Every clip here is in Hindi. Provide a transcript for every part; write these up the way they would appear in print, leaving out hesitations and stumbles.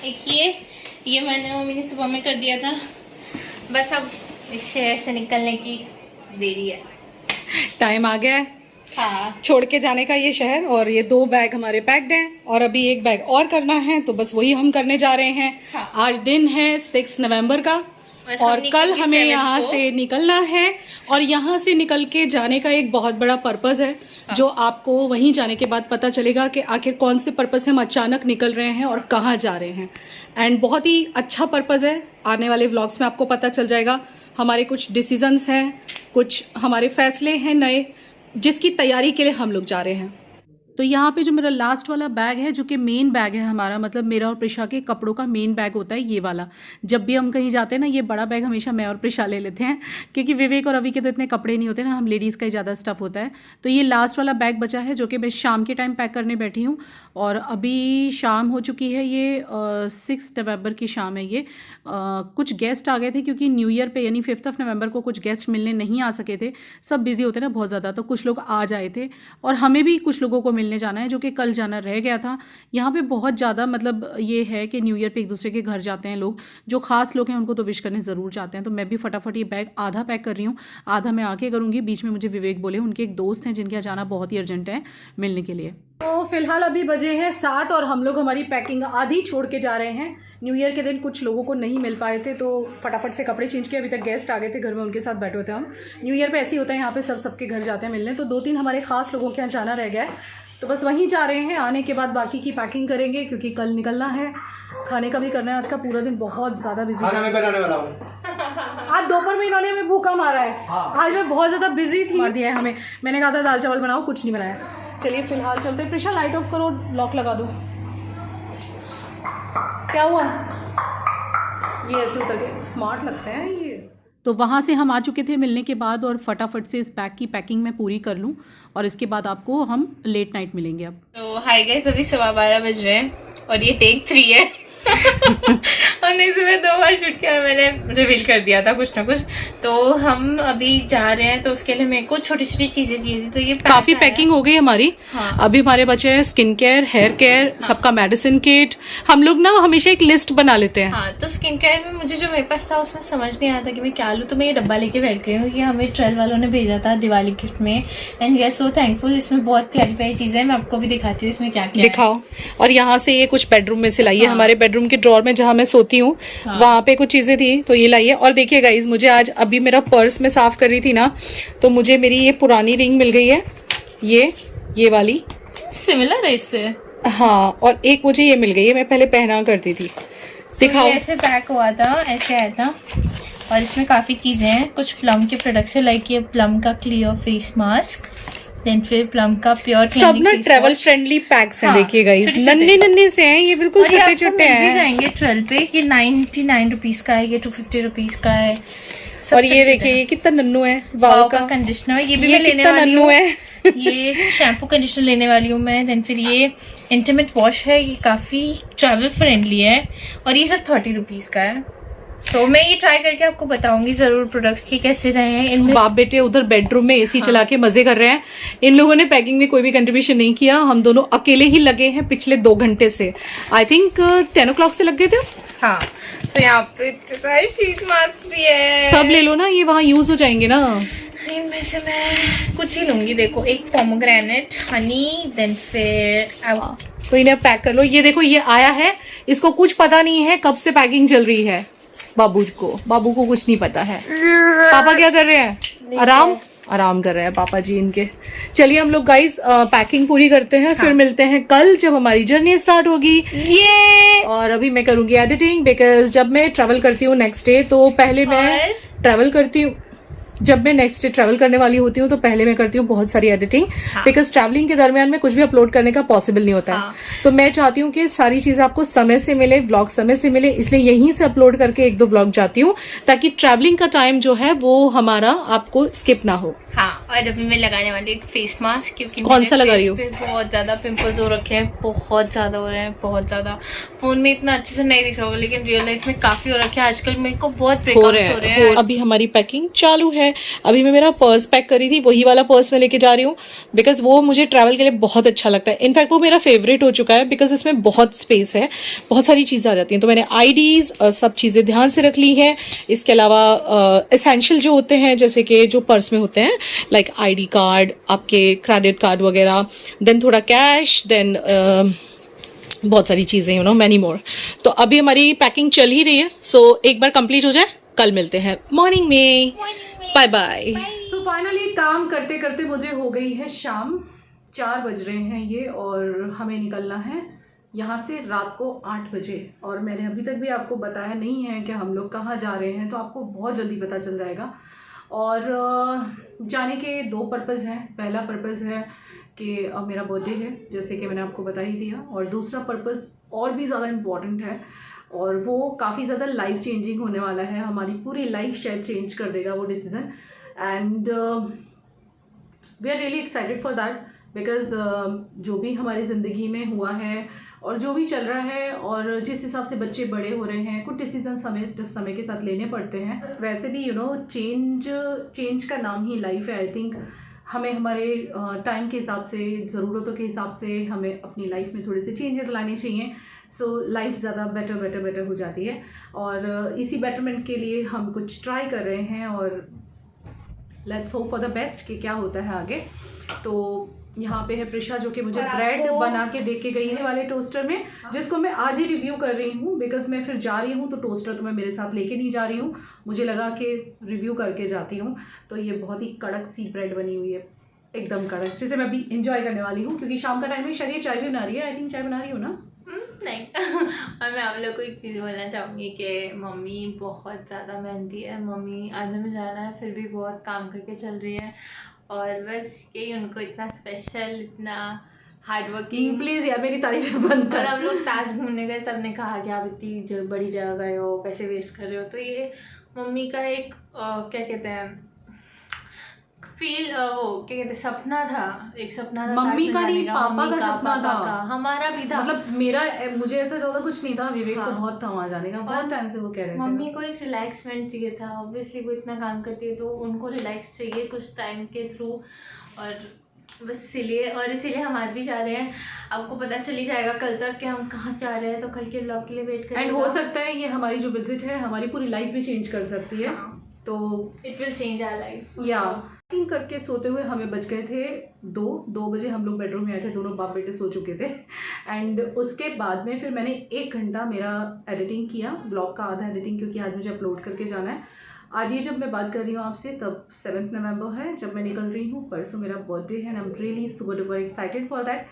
एक ये मैंने मम्मी ने सुबह में कर दिया था। बस अब इस शहर से निकलने की देरी है, टाइम आ गया है हाँ। छोड़ के जाने का ये शहर। और ये 2 बैग हमारे पैक्ड हैं और अभी 1 बैग और करना है, तो बस वही हम करने जा रहे हैं। हाँ। आज दिन है 6 नवंबर का और कल हमें यहाँ से निकलना है। और यहाँ से निकल के जाने का एक बहुत बड़ा पर्पस है, जो आपको वहीं जाने के बाद पता चलेगा कि आखिर कौन से पर्पस से हम अचानक निकल रहे हैं और कहाँ जा रहे हैं। एंड बहुत ही अच्छा पर्पस है, आने वाले व्लॉग्स में आपको पता चल जाएगा। हमारे कुछ डिसीजंस हैं, कुछ हमारे फैसले हैं नए, जिसकी तैयारी के लिए हम लोग जा रहे हैं। तो यहाँ पे जो मेरा लास्ट वाला बैग है, जो कि मेन बैग है हमारा, मतलब मेरा और प्रिशा के कपड़ों का मेन बैग होता है ये वाला। जब भी हम कहीं जाते हैं ना, ये बड़ा बैग हमेशा मैं और प्रिशा ले लेते हैं, क्योंकि विवेक और अभी के तो इतने कपड़े नहीं होते ना, हम लेडीज़ का ही ज़्यादा स्टफ होता है। तो ये लास्ट वाला बैग बचा है, जो कि मैं शाम के टाइम पैक करने बैठी हूँ। और अभी शाम हो चुकी है, ये 6 नवंबर की शाम है ये। कुछ गेस्ट आ गए थे, क्योंकि न्यू ईयर पे यानी 5 नवंबर को कुछ गेस्ट मिलने नहीं आ सके थे, सब बिजी होते ना बहुत ज़्यादा, तो कुछ लोग आज आए थे। और हमें भी कुछ लोगों को मिलने जाना है, जो कि कल जाना रह गया था। यहाँ पे बहुत ज़्यादा मतलब ये है कि न्यू ईयर पे एक दूसरे के घर जाते हैं लोग, जो खास लोग हैं उनको तो विश करने ज़रूर चाहते हैं। तो मैं भी फटाफट ये बैग आधा पैक कर रही हूँ, आधा मैं आके करूँगी। बीच में मुझे विवेक बोले, उनके एक दोस्त हैं जिनके यहाँ जाना बहुत ही अर्जेंट है मिलने के लिए। तो फिलहाल अभी बजे हैं 7 और हम लोग हमारी पैकिंग आधी छोड़ के जा रहे हैं। न्यू ईयर के दिन कुछ लोगों को नहीं मिल पाए थे, तो फटाफट से कपड़े चेंज किए। अभी तक गेस्ट आ गए थे घर में, उनके साथ बैठे हुए थे हम। न्यू ईयर पे ऐसे ही होता है, यहाँ पे सबके घर जाते हैं मिलने। तो 2-3 हमारे खास लोगों के यहाँ जाना रह गया है, तो बस वहीं जा रहे हैं। आने के बाद बाकी की पैकिंग करेंगे, क्योंकि कल निकलना है। खाने का भी करना है, आज का पूरा दिन बहुत ज़्यादा बिजी है। मैं बनाने वाला हूँ। आज दोपहर में इन्होंने हमें भूखा मारा है। आज मैं बहुत ज़्यादा बिजी थी, मार दिया है हमें। मैंने कहा था दाल चावल बनाओ, कुछ नहीं बनाया। चलिए फिलहाल चलते। प्रिशा लाइट ऑफ करो, लॉक लगा दो। क्या हुआ? ये ऐसे उतर के स्मार्ट लगते हैं ये। तो वहाँ से हम आ चुके थे मिलने के बाद, और फटाफट से इस बैग की पैकिंग मैं पूरी कर लूँ, और इसके बाद आपको हम लेट नाइट मिलेंगे अब। तो हाय गाइस, अभी 12:15 बज रहे हैं और ये टेक 3 है। हमने इसमें 2 बार शूट किया और मैंने रिवील कर दिया था कुछ ना कुछ। तो हम अभी जा रहे हैं, तो उसके लिए मेरे को छोटी छोटी चीजें चाहिए थी। तो ये काफी पैकिंग हो गई हमारी। हाँ। अभी हमारे बचे हैं स्किन केयर, हेयर केयर, हाँ। सबका मेडिसिन किट। हम लोग ना हमेशा एक लिस्ट बना लेते हैं। हाँ, तो स्किन केयर में मुझे जो मेरे पास था उसमें समझ नहीं आया था कि मैं क्या लूँ, तो मैं ये डब्बा लेके बैठ गई हूँ। ये हमें ट्रेल वालों ने भेजा था दिवाली गिफ्ट में, and we are so thankful. इसमें बहुत प्यारी प्यारी चीजें हैं, मैं आपको भी दिखाती हूँ इसमें क्या क्या दिखाओ। और यहाँ से ये कुछ बेडरूम में से लाइए, हमारे बेडरूम के ड्रॉर में जहाँ मैं सोती हूँ वहां पे कुछ चीजें थी, तो ये लाइए। और देखिए गाइज, मुझे आज अभी मेरा पर्स में साफ कर रही थी ना, तो मुझे मेरी ये पुरानी रिंग मिल गई है, ये वाली सिमिलर है इससे। हाँ, और एक मुझे ये मिल गई है, मैं पहले पहना करती थी। दिखाओ। ये ऐसे पैक हुआ था, ऐसे आया था, और इसमें काफी चीजें हैं। कुछ प्लम के प्रोडक्ट्स है, लाइक ये प्लम का क्लियर फेस मास्क, देन फिर प्लम का प्योर सब ना ट्रेवल फ्रेंडली पैक्स हैं। देखिए गाइस, नन्हे से हैं ये, बिल्कुल छोटे छोटे हैं। भी जाएंगे ट्रेल पे। ये 99 रुपीज का है, ये 250 रुपीज का है। और ये देखिए, ये कितना नन्नू है। वाव का कंडीशनर है, ये भी मैं लेने वाली हूँ। ये शैम्पू कंडीशनर लेने वाली हूँ मैं। देन फिर ये इंटीमेट वॉश है, ये काफी ट्रेवल फ्रेंडली है, और ये सब 30 रुपीज का है। तो मैं ये ट्राई करके आपको बताऊंगी जरूर प्रोडक्ट्स के कैसे रहे हैं। इनमें बाप बेटे उधर बेडरूम में एसी चला के मजे कर रहे हैं। इन लोगों ने पैकिंग में कोई भी कंट्रीब्यूशन नहीं किया, हम दोनों अकेले ही लगे हैं पिछले 2 घंटे से। आई थिंक 10 o'clock से लग गए थे। हाँ, तो यहाँ पे इतने सारे शीट मास्क भी है। सब ले लो ना, ये वहाँ यूज हो जाएंगे ना। इनमें से मैं कुछ ही लूंगी। देखो, एक पोमोग्रेनेट, हनी, देन फिर तो इन्हें पैक कर लो। ये देखो, ये आया है, इसको कुछ पता नहीं है कब से पैकिंग चल रही है। बाबू को कुछ नहीं पता है। पापा क्या कर रहे हैं? आराम कर रहे हैं पापा जी इनके। चलिए हम लोग गाइस पैकिंग पूरी करते हैं, फिर मिलते हैं कल जब हमारी जर्नी स्टार्ट होगी। ये और अभी मैं करूंगी एडिटिंग, बिकॉज जब मैं ट्रैवल करती हूँ नेक्स्ट डे, तो पहले मैं ट्रैवल करती हूँ। जब मैं नेक्स्ट डे ट्रैवल करने वाली होती हूँ, तो पहले मैं करती हूँ बहुत सारी एडिटिंग, बिकॉज ट्रैवलिंग के दरमियान में कुछ भी अपलोड करने का पॉसिबल नहीं होता है। तो मैं चाहती हूँ कि सारी चीजें आपको समय से मिले, व्लॉग समय से मिले, इसलिए यहीं से अपलोड करके 1-2 व्लॉग जाती हूँ, ताकि ट्रैवलिंग का टाइम जो है वो हमारा आपको स्किप ना हो। हाँ, और अभी मैं लगाने वाली एक फेस मास्क, क्योंकि कौन सा लगा रही हो? बहुत ज्यादा पिंपल्स हो रखे हैं, बहुत ज्यादा हो रहे हैं, बहुत ज्यादा। फोन में इतना अच्छे से नहीं दिख रहा होगा, लेकिन रियल लाइफ में काफी हो रखे हैं आजकल। मेरे को बहुत ब्रेकआउट्स हो रहे हैं। अभी हमारी पैकिंग चालू है। अभी मैं मेरा पर्स पैक कर रही थी, वही वाला पर्स मैं लेके जा रही हूँ बिकॉज वो मुझे ट्रैवल के लिए बहुत अच्छा लगता है। इनफैक्ट वो मेरा फेवरेट हो चुका है बिकॉज इसमें बहुत स्पेस है, बहुत सारी चीजें आ जाती हैं। तो मैंने आईडीज सब चीजें ध्यान से रख ली है। इसके अलावा एसेंशियल जो होते हैं, जैसे कि जो पर्स में होते हैं, लाइक आईडी कार्ड, आपके क्रेडिट कार्ड वगैरह, देन थोड़ा कैश, देन बहुत सारी चीजें, यू नो, मैनी मोर। तो अभी हमारी पैकिंग चल ही रही है। सो एक बार कंप्लीट हो जाए, कल मिलते हैं मॉर्निंग में। Bye bye. सो फाइनली काम करते करते मुझे हो गई है शाम, 4 बज रहे हैं ये, और हमें निकलना है यहाँ से रात को 8 बजे। और मैंने अभी तक भी आपको बताया नहीं है कि हम लोग कहाँ जा रहे हैं, तो आपको बहुत जल्दी पता चल जाएगा। और जाने के 2 पर्पज़ हैं। पहला पर्पज़ है कि मेरा बर्थडे है, जैसे कि मैंने आपको बता ही दिया। और दूसरा पर्पज़ और भी ज़्यादा इम्पॉर्टेंट है, और वो काफ़ी ज़्यादा लाइफ चेंजिंग होने वाला है। हमारी पूरी लाइफ शायद चेंज कर देगा वो decision, and we are really excited for that because जो भी हमारी ज़िंदगी में हुआ है और जो भी चल रहा है, और जिस हिसाब से बच्चे बड़े हो रहे हैं, कुछ डिसीजंस हमें समय के साथ लेने पड़ते हैं। वैसे भी यू नो, चेंज का नाम ही लाइफ है। आई थिंक हमें हमारे टाइम के हिसाब से, ज़रूरतों के हिसाब से हमें अपनी लाइफ में थोड़े से चेंजेस लाने चाहिए। सो लाइफ ज़्यादा बेटर हो जाती है, और इसी बेटरमेंट के लिए हम कुछ ट्राई कर रहे हैं, और let's hope for the best कि क्या होता है आगे। तो यहाँ पे है प्रिशा, जो कि मुझे ब्रेड बना के दे के गई है वाले टोस्टर में, जिसको मैं आज ही रिव्यू कर रही हूँ बिकॉज मैं फिर जा रही हूँ, तो टोस्टर तो मैं मेरे साथ लेके नहीं जा रही हूँ, मुझे लगा कि रिव्यू करके जाती हूँ। तो ये बहुत ही कड़क सी ब्रेड बनी हुई है, एकदम कड़क, जिसे मैं अभी इंजॉय करने वाली हूँ, क्योंकि शाम का टाइम है। शायद ये चाय भी बना रही है, आई थिंक चाय बना रही हो ना? नहीं। और मैं आप लोग को एक चीज़ बोलना चाहूँगी कि मम्मी बहुत ज़्यादा मेहनती है। मम्मी आज हमें जाना है, फिर भी बहुत काम करके चल रही है, और बस यही उनको इतना स्पेशल, इतना हार्ड वर्किंग। प्लीज़ यार मेरी तारीफें बंद कर। और हम लोग ताज घूमने गए, सब ने कहा कि आप इतनी बड़ी जगह गए हो, पैसे वेस्ट कर रहे हो। तो ये मम्मी का एक क्या कहते हैं, फील, वो क्या कहते हैं, सपना था, एक सपना था। मम्मी का नहीं, पापा का सपना था, हमारा भी था। मतलब मेरा, मुझे ऐसा ज़्यादा कुछ नहीं था, विवेक को बहुत था वहाँ जाने का, बहुत टाइम से वो कह रहे थे। मम्मी को एक रिलैक्समेंट चाहिए था। ऑब्वियसली वो इतना काम करती है, तो उनको रिलैक्स चाहिए कुछ टाइम के थ्रू, और बस इसीलिए हम आज भी जा रहे हैं। आपको पता चली जाएगा कल तक कि हम कहाँ जा रहे हैं, तो कल के ब्लॉग के लिए वेट करें। एंड हो सकता है ये हमारी जो विजिट है हमारी पूरी लाइफ भी चेंज कर सकती है। तो it will change our life. या करके सोते हुए हमें बज गए थे 2 बजे। हम लोग बेडरूम में आए थे, दोनों बाप बेटे सो चुके थे। एंड उसके बाद में फिर मैंने 1 घंटा मेरा एडिटिंग किया, ब्लॉग का आधा एडिटिंग, क्योंकि आज मुझे अपलोड करके जाना है। आज ये जब मैं बात कर रही हूँ आपसे, तब 7 नवंबर है जब मैं निकल रही हूँ। परसों मेरा बर्थडे है, and I am really super duper excited for that.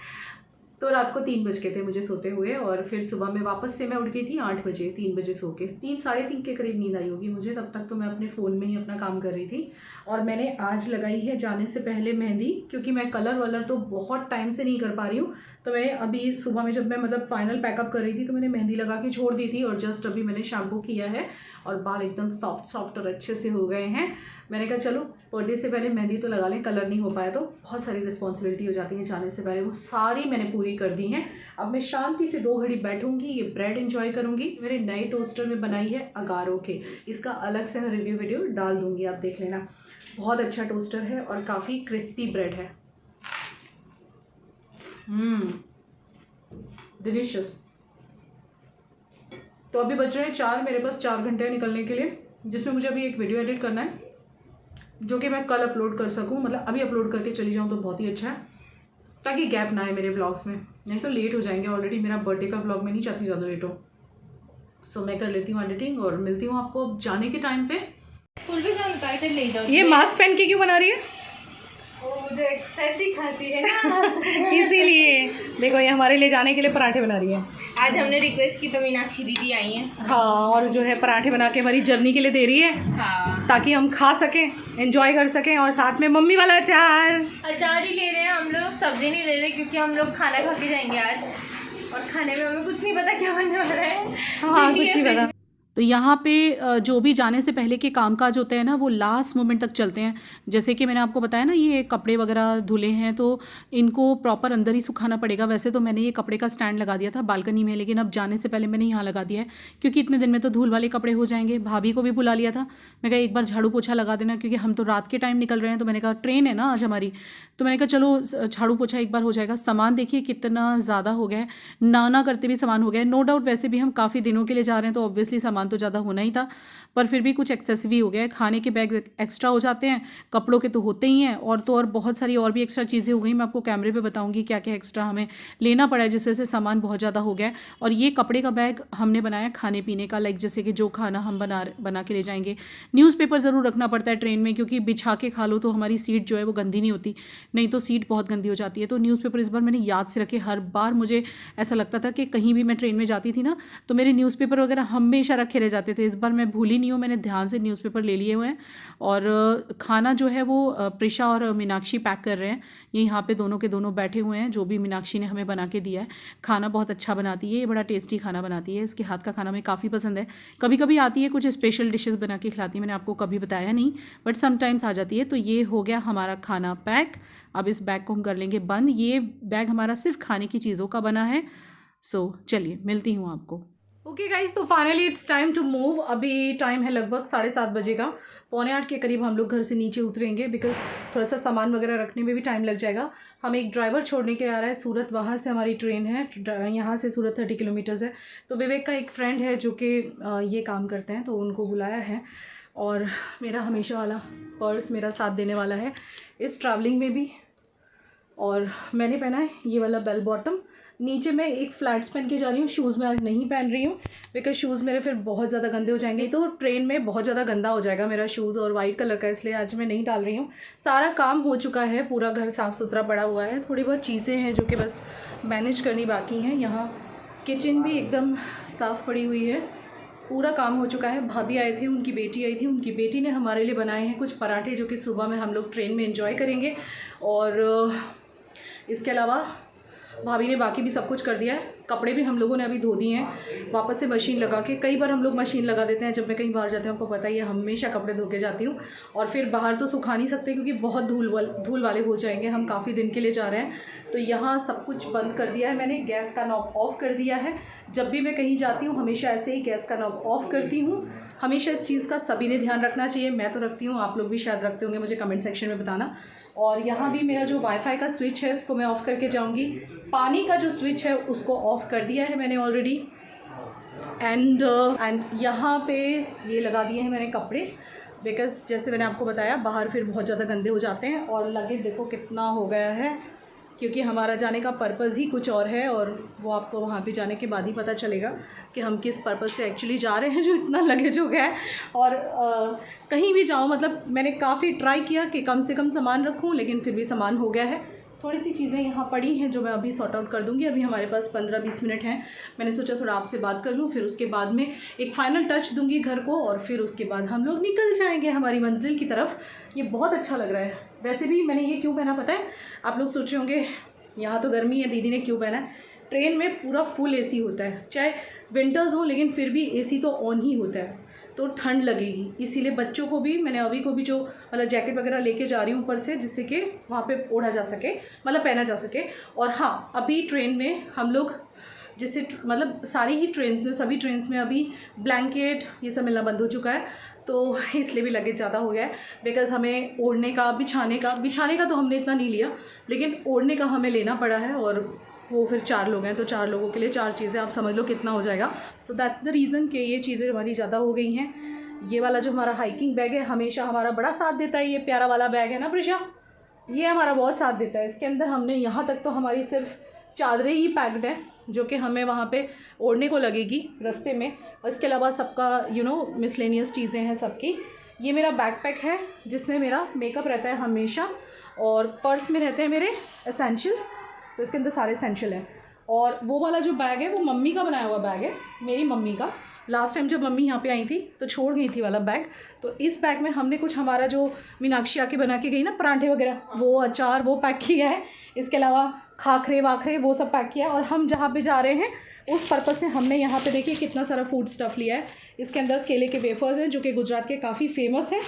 तो रात को 3 बज गए थे मुझे सोते हुए, और फिर सुबह में वापस से मैं उठ गई थी 8 बजे। 3 बजे सो के 3 साढ़े 3 के करीब नींद आई होगी मुझे। तब तक तो मैं अपने फ़ोन में ही अपना काम कर रही थी। और मैंने आज लगाई है जाने से पहले मेहंदी, क्योंकि मैं कलर वलर तो बहुत टाइम से नहीं कर पा रही हूँ। तो मैंने अभी सुबह में जब मैं मतलब फाइनल पैकअप कर रही थी, तो मैंने मेहंदी लगा के छोड़ दी थी, और जस्ट अभी मैंने शैम्पू किया है, और बाल एकदम सॉफ्ट और अच्छे से हो गए हैं। मैंने कहा चलो बर्थडे से पहले मेहंदी तो लगा लें, कलर नहीं हो पाया तो। बहुत सारी रिस्पॉन्सिबिलिटी हो जाती है जाने से पहले, वो सारी मैंने पूरी कर दी हैं। अब मैं शांति से 2 घड़ी बैठूंगी, ये ब्रेड एंजॉय करूंगी। मेरे नए टोस्टर में बनाई है अगारो के, इसका अलग से मैं रिव्यू वीडियो डाल दूंगी, आप देख लेना। बहुत अच्छा टोस्टर है और काफ़ी क्रिस्पी ब्रेड है। डिलीशियस। तो अभी बज रहे हैं 4, मेरे पास 4 घंटे हैं निकलने के लिए, जिसमें मुझे अभी एक वीडियो एडिट करना है, जो कि मैं कल अपलोड कर सकूं। मतलब अभी अपलोड करके चली जाऊं तो बहुत ही अच्छा है, ताकि गैप ना आए मेरे व्लॉग्स में, नहीं तो लेट हो जाएंगे। ऑलरेडी मेरा बर्थडे का व्लॉग मैं नहीं चाहती ज़्यादा लेट हो। सो मैं कर लेती हूँ एडिटिंग, और मिलती हूँ आपको जाने के टाइम पे। फुल भी जान का ले जाओ। ये मास्क पहन के क्यों बना रही है? मुझे सर्दी खांसी है ना, इसीलिए। देखो ये हमारे लिए जाने के लिए पराठे बना रही है। आज हमने रिक्वेस्ट की तो मीनाक्षी दीदी आई हैं। हाँ, और जो है पराठे बना के हमारी जर्नी के लिए दे रही है। हाँ, ताकि हम खा सकें, एंजॉय कर सकें, और साथ में मम्मी वाला अचार ही ले रहे हैं हम लोग, सब्जी नहीं ले रहे, क्योंकि हम लोग खाना खा के जाएंगे आज, और खाने में हमें कुछ नहीं पता क्या बनने वाला है। हाँ, कुछ नहीं पता। तो यहाँ पे जो भी जाने से पहले के कामकाज होते हैं ना वो लास्ट मोमेंट तक चलते हैं। जैसे कि मैंने आपको बताया ना, ये कपड़े वगैरह धुले हैं तो इनको प्रॉपर अंदर ही सुखाना पड़ेगा। वैसे तो मैंने ये कपड़े का स्टैंड लगा दिया था बालकनी में, लेकिन अब जाने से पहले मैंने यहाँ लगा दिया है, क्योंकि इतने दिन में तो धूल वाले कपड़े हो जाएंगे। भाभी को भी बुला लिया था, मैं कहा एक बार झाड़ू पोछा लगा देना, क्योंकि हम तो रात के टाइम निकल रहे हैं। तो मैंने कहा ट्रेन है ना आज हमारी, तो मैंने कहा चलो झाड़ू पोछा एक बार हो जाएगा। सामान देखिए कितना ज़्यादा हो गया है, ना करते भी सामान हो गया है। नो डाउट वैसे भी हम काफ़ी दिनों के लिए जा रहे हैं तो ऑब्वियसली सामान तो ज़्यादा होना ही था, पर फिर भी कुछ एक्सेसिव ही हो गया है। खाने के बैग एक्स्ट्रा हो जाते हैं, कपड़ों के तो होते ही हैं, और तो और बहुत सारी और भी एक्स्ट्रा चीज़ें हो गई। मैं आपको कैमरे पे बताऊंगी क्या क्या एक्स्ट्रा हमें लेना पड़ा है, जिस वजह से सामान बहुत ज़्यादा हो गया है। और ये कपड़े का बैग हमने बनाया खाने पीने का, लाइक जैसे कि जो खाना हम बना के ले जाएंगे। न्यूज़पेपर ज़रूर रखना पड़ता है ट्रेन में, क्योंकि बिछा के खा लो तो हमारी सीट जो है वो गंदी नहीं होती, नहीं तो सीट बहुत गंदी हो जाती है। तो न्यूज़पेपर इस बार मैंने याद से रखे। हर बार मुझे ऐसा लगता था कि कहीं भी मैं ट्रेन में जाती थी ना तो मेरे न्यूज़पेपर वगैरह हमेशा रखे रह जाते थे। इस बार मैं भूली नहीं हूँ, मैंने ध्यान से न्यूज़पेपर ले लिए हुए हैं। और खाना जो है वो प्रिशा और मीनाक्षी पैक कर रहे हैं। ये यहाँ पे दोनों के दोनों बैठे हुए हैं, जो भी मीनाक्षी ने हमें बना के दिया है। खाना बहुत अच्छा बनाती है, ये बड़ा टेस्टी खाना बनाती है, इसके हाथ का खाना हमें काफ़ी पसंद है। कभी कभी आती है कुछ स्पेशल डिशेस बना के खिलाती है, मैंने आपको कभी बताया नहीं, बट समटाइम्स आ जाती है। तो ये हो गया हमारा खाना पैक। अब इस बैग को हम कर लेंगे बंद। ये बैग हमारा सिर्फ खाने की चीज़ों का बना है। सो चलिए मिलती हूँ आपको। ओके गाइज, तो finally it's time to move. अभी टाइम है लगभग 7:30 बजे का, 7:45 के करीब हम लोग घर से नीचे उतरेंगे, बिकॉज थोड़ा सा सामान वगैरह रखने में भी टाइम लग जाएगा। हम एक ड्राइवर छोड़ने के आ रहा है सूरत, वहाँ से हमारी ट्रेन है, यहाँ से सूरत 30 किलोमीटर्स है। तो विवेक का एक फ्रेंड है जो कि ये काम करते हैं, तो उनको बुलाया है। और मेरा हमेशा वाला पर्स मेरा साथ देने वाला है इस ट्रैवलिंग में भी। और मैंने पहना है ये वाला बेल बॉटम, नीचे मैं एक फ्लैट्स पहन के जा रही हूँ, शूज़ मैं आज नहीं पहन रही हूँ, बिकॉज शूज़ मेरे फिर बहुत ज़्यादा गंदे हो जाएंगे। तो ट्रेन में बहुत ज़्यादा गंदा हो जाएगा मेरा शूज़, और वाइट कलर का, इसलिए आज मैं नहीं डाल रही हूँ। सारा काम हो चुका है, पूरा घर साफ़ सुथरा पड़ा हुआ है, थोड़ी बहुत चीज़ें हैं जो कि बस मैनेज करनी बाकी हैं। यहाँ किचन भी एकदम साफ़ पड़ी हुई है, पूरा काम हो चुका है। भाभी आए थे, उनकी बेटी आई थी, उनकी बेटी ने हमारे लिए बनाए हैं कुछ पराठे, जो कि सुबह में हम लोग ट्रेन में एंजॉय करेंगे। और इसके अलावा भाभी ने बाकी भी सब कुछ कर दिया है। कपड़े भी हम लोगों ने अभी धो दिए हैं वापस से मशीन लगा के। कई बार हम लोग मशीन लगा देते हैं जब मैं कहीं बाहर जाती हूँ, आपको पता ही है, हमेशा कपड़े धो के जाती हूँ। और फिर बाहर तो सुखा नहीं सकते क्योंकि बहुत धूल वाले हो जाएंगे, हम काफ़ी दिन के लिए जा रहे हैं। तो यहाँ सब कुछ बंद कर दिया है मैंने, गैस का नॉब ऑफ़ कर दिया है। जब भी मैं कहीं जाती हूँ हमेशा ऐसे ही गैस का नॉब ऑफ़ करती हूँ। हमेशा इस चीज़ का सभी ने ध्यान रखना चाहिए, मैं तो रखती हूँ, आप लोग भी शायद रखते होंगे, मुझे कमेंट सेक्शन में बताना। और यहाँ भी मेरा जो वाईफाई का स्विच है इसको मैं ऑफ़ करके जाऊँगी। पानी का जो स्विच है उसको ऑफ़ कर दिया है मैंने ऑलरेडी। एंड यहाँ पे ये लगा दिए हैं मैंने कपड़े, बिकॉज़ जैसे मैंने आपको बताया बाहर फिर बहुत ज़्यादा गंदे हो जाते हैं। और लगेज देखो कितना हो गया है, क्योंकि हमारा जाने का पर्पज़ ही कुछ और है, और वो आपको वहाँ पे जाने के बाद ही पता चलेगा कि हम किस पर्पज़ से एक्चुअली जा रहे हैं, जो इतना लगेज हो गया है। और कहीं भी जाऊँ, मतलब मैंने काफ़ी ट्राई किया कि कम से कम सामान रखूँ, लेकिन फिर भी सामान हो गया है। थोड़ी सी चीज़ें यहाँ पड़ी हैं जो मैं अभी सॉर्ट आउट कर दूँगी। अभी हमारे पास 15-20 मिनट हैं, मैंने सोचा थोड़ा आपसे बात कर लूँ, फिर उसके बाद में एक फ़ाइनल टच दूँगी घर को, और फिर उसके बाद हम लोग निकल जाएंगे हमारी मंजिल की तरफ। ये बहुत अच्छा लग रहा है। वैसे भी मैंने ये क्यों पहना पता है, आप लोग सोच रहे होंगे यहाँ तो गर्मी है, दीदी ने क्यों पहना है। ट्रेन में पूरा फुल एसी होता है, चाहे विंटर्स हो, लेकिन फिर भी एसी तो ऑन ही होता है, तो ठंड लगेगी। इसीलिए बच्चों को भी मैंने अभी को भी जो मतलब जैकेट वगैरह लेके जा रही हूँ ऊपर से, जिससे कि वहाँ पे ओढ़ा जा सके, मतलब पहना जा सके। और हाँ, अभी ट्रेन में हम लोग जैसे मतलब सारी ही ट्रेन्स में, सभी ट्रेन्स में अभी ब्लैंकेट ये सब मिलना बंद हो चुका है, तो इसलिए भी लगेज ज़्यादा हो गया है। बिकॉज़ हमें ओढ़ने का, बिछाने का तो हमने इतना नहीं लिया, लेकिन ओढ़ने का हमें लेना पड़ा है। और वो फिर 4 लोग हैं, तो 4 लोगों के लिए 4 चीज़ें, आप समझ लो कितना हो जाएगा। सो दैट्स द रीज़न कि ये चीज़ें हमारी ज़्यादा हो गई हैं। ये वाला जो हमारा हाइकिंग बैग है हमेशा हमारा बड़ा साथ देता है, ये प्यारा वाला बैग है ना प्रिशा, ये हमारा बहुत साथ देता है। इसके अंदर हमने यहाँ तक तो हमारी सिर्फ चादरें ही पैक्ड हैं, जो कि हमें वहाँ पे ओढ़ने को लगेगी रास्ते में। और इसके अलावा सबका मिसलेनियस चीज़ें हैं सबकी। ये मेरा बैकपैक है जिसमें मेरा मेकअप रहता है हमेशा, और पर्स में रहते हैं मेरे एसेंशियल्स, तो इसके अंदर सारे एसेंशियल हैं। और वो वाला जो बैग है वो मम्मी का बनाया हुआ बैग है, मेरी मम्मी का। लास्ट टाइम जब मम्मी यहाँ पे आई थी तो छोड़ गई थी वाला बैग, तो इस बैग में हमने कुछ हमारा जो मीनाक्षी आके बना के गई ना पराठे वगैरह, वो अचार वो पैक किया है। इसके अलावा खाखरे वाखरे वो सब पैक किया है। और हम जहाँ पे जा रहे हैं उस पर्पज़ से हमने यहाँ पे देखिए कितना सारा फूड स्टफ़ लिया है। इसके अंदर केले के वेफर्स हैं जो कि गुजरात के काफ़ी फेमस हैं,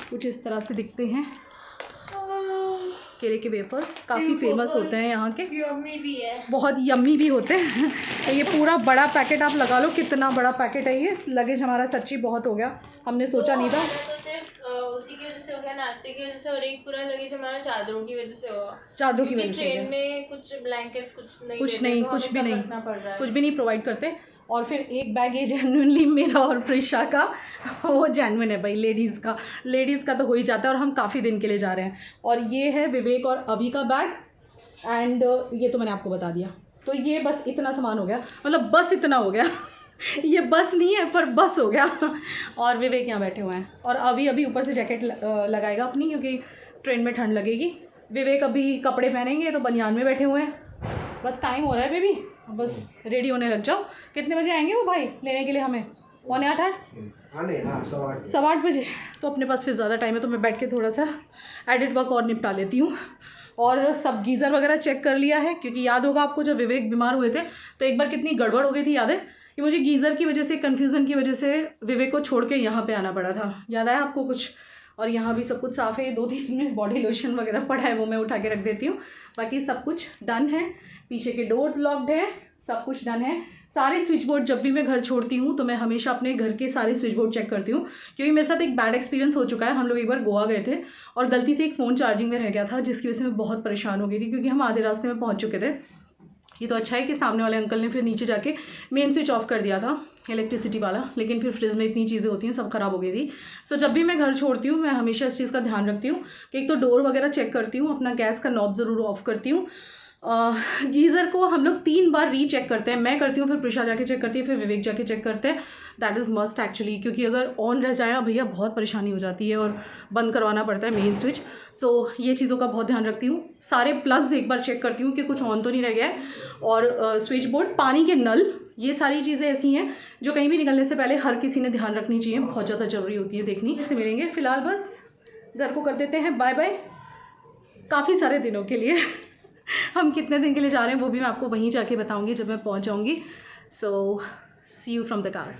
कुछ इस तरह से दिखते हैं। केले के वेफर्स काफ़ी फेमस होते हैं यहाँ के, यम्मी भी है, बहुत यम्मी भी होते हैं। तो ये पूरा बड़ा पैकेट आप लगा लो, कितना बड़ा पैकेट है ये। लगेज हमारा सच्ची बहुत हो गया, हमने सोचा नहीं था। तो सिर्फ उसी की वजह से हो गया, नाश्ते की वजह से, और एक पूरा लगेज हमारा चादरों की वजह से हुआ। चादरों की वजह से ट्रेन में कुछ ब्लैंकेट्स कुछ भी नहीं, कुछ भी नहीं, पड़ कुछ भी नहीं प्रोवाइड करते। और फिर एक बैग ये जेन्युइनली मेरा और प्रिशा का, वो जेन्युइन है भाई, लेडीज़ का तो हो ही जाता है, और हम काफ़ी दिन के लिए जा रहे हैं। और ये है विवेक और अभी का बैग, एंड ये तो मैंने आपको बता दिया। तो ये बस इतना सामान हो गया, मतलब बस इतना हो गया ये बस नहीं है पर बस हो गया। और विवेक यहाँ बैठे हुए हैं, और अभी ऊपर से जैकेट लगाएगा अपनी, क्योंकि ट्रेन में ठंड लगेगी। विवेक अभी कपड़े पहनेंगे तो बनियान में बैठे हुए हैं। बस टाइम हो रहा है बेबी, बस रेडी होने लग जाओ। कितने बजे आएंगे वो भाई लेने के लिए हमें? 7:45 8:15 बजे। तो अपने पास फिर ज़्यादा टाइम है, तो मैं बैठ के थोड़ा सा एडिट वर्क और निपटा लेती हूँ। और सब गीज़र वगैरह चेक कर लिया है, क्योंकि याद होगा आपको जब विवेक बीमार हुए थे तो एक बार कितनी गड़बड़ हो गई थी, याद है? कि मुझे गीज़र की वजह से, कन्फ्यूज़न की वजह से विवेक को छोड़ के यहाँ पे आना पड़ा था, याद आया आपको कुछ? और यहाँ भी सब कुछ साफ़ है, 2-3 में बॉडी लोशन वगैरह पड़ा है, वो मैं उठा के रख देती हूँ। बाकी सब कुछ डन है, पीछे के डोर्स लॉक्ड है, सब कुछ डन है। सारे स्विच बोर्ड जब भी मैं घर छोड़ती हूँ तो मैं हमेशा अपने घर के सारे स्विच बोर्ड चेक करती हूँ, क्योंकि मेरे साथ एक बैड एक्सपीरियंस हो चुका है। हम लोग एक बार गोवा गए थे और गलती से एक फ़ोन चार्जिंग में रह गया था, जिसकी वजह से मैं बहुत परेशान हो गई थी, क्योंकि हम आधे रास्ते में पहुँच चुके थे। ये तो अच्छा है कि सामने वाले अंकल ने फिर नीचे जाके मेन स्विच ऑफ कर दिया था, इलेक्ट्रिसिटी वाला, लेकिन फिर फ्रिज में इतनी चीज़ें होती हैं, सब ख़राब हो गई थी। सो जब भी मैं घर छोड़ती हूँ मैं हमेशा इस चीज़ का ध्यान रखती हूँ कि एक तो डोर वगैरह चेक करती हूँ, अपना गैस का नॉब ज़रूर ऑफ करती हूँ। गीज़र को हम लोग 3 बार रीचेक करते हैं, मैं करती हूँ, फिर प्रिशा जाके चेक करती है, फिर विवेक जाके चेक करते हैं। दैट इज़ मस्ट एक्चुअली, क्योंकि अगर ऑन रह जाए ना भैया बहुत परेशानी हो जाती है और बंद करवाना पड़ता है मेन स्विच। सो ये चीज़ों का बहुत ध्यान रखती हूँ। सारे प्लग्स एक बार चेक करती हूँ कि कुछ ऑन तो नहीं रह गया है, और स्विच बोर्ड, पानी के नल, ये सारी चीज़ें ऐसी हैं जो कहीं भी निकलने से पहले हर किसी ने ध्यान रखनी चाहिए, बहुत ज़्यादा ज़रूरी होती है देखनी। इससे मिलेंगे, फ़िलहाल बस घर को कर देते हैं बाय बाय, काफ़ी सारे दिनों के लिए। हम कितने दिन के लिए जा रहे हैं वो भी मैं आपको वहीं जाके बताऊंगी जब मैं पहुंच जाऊंगी। सो सी यू फ्रॉम द कार।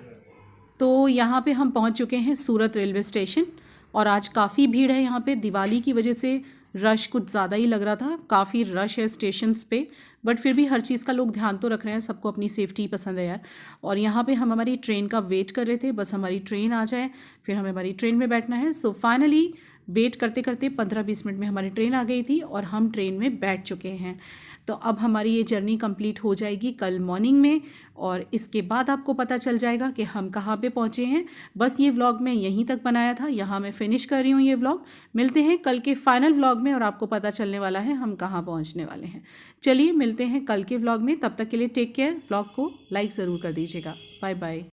तो यहाँ पे हम पहुंच चुके हैं सूरत रेलवे स्टेशन, और आज काफ़ी भीड़ है यहाँ पे। दिवाली की वजह से रश कुछ ज़्यादा ही लग रहा था, काफ़ी रश है स्टेशंस पे, बट फिर भी हर चीज़ का लोग ध्यान तो रख रहे हैं, सबको अपनी सेफ्टी ही पसंद है यार। और यहाँ पे हम हमारी ट्रेन का वेट कर रहे थे, बस हमारी ट्रेन आ जाए फिर हमें हमारी ट्रेन में बैठना है। सो फाइनली वेट करते करते 15-20 मिनट में हमारी ट्रेन आ गई थी और हम ट्रेन में बैठ चुके हैं। तो अब हमारी ये जर्नी कंप्लीट हो जाएगी कल मॉर्निंग में, और इसके बाद आपको पता चल जाएगा कि हम कहाँ पे पहुँचे हैं। बस ये व्लॉग मैं यहीं तक बनाया था, यहाँ मैं फिनिश कर रही हूँ ये व्लॉग। मिलते हैं कल के फाइनल व्लॉग में और आपको पता चलने वाला है हम कहाँ पहुँचने वाले हैं। चलिए मिलते हैं कल के व्लॉग में, तब तक के लिए टेक केयर। व्लॉग को लाइक ज़रूर कर दीजिएगा। Bye bye.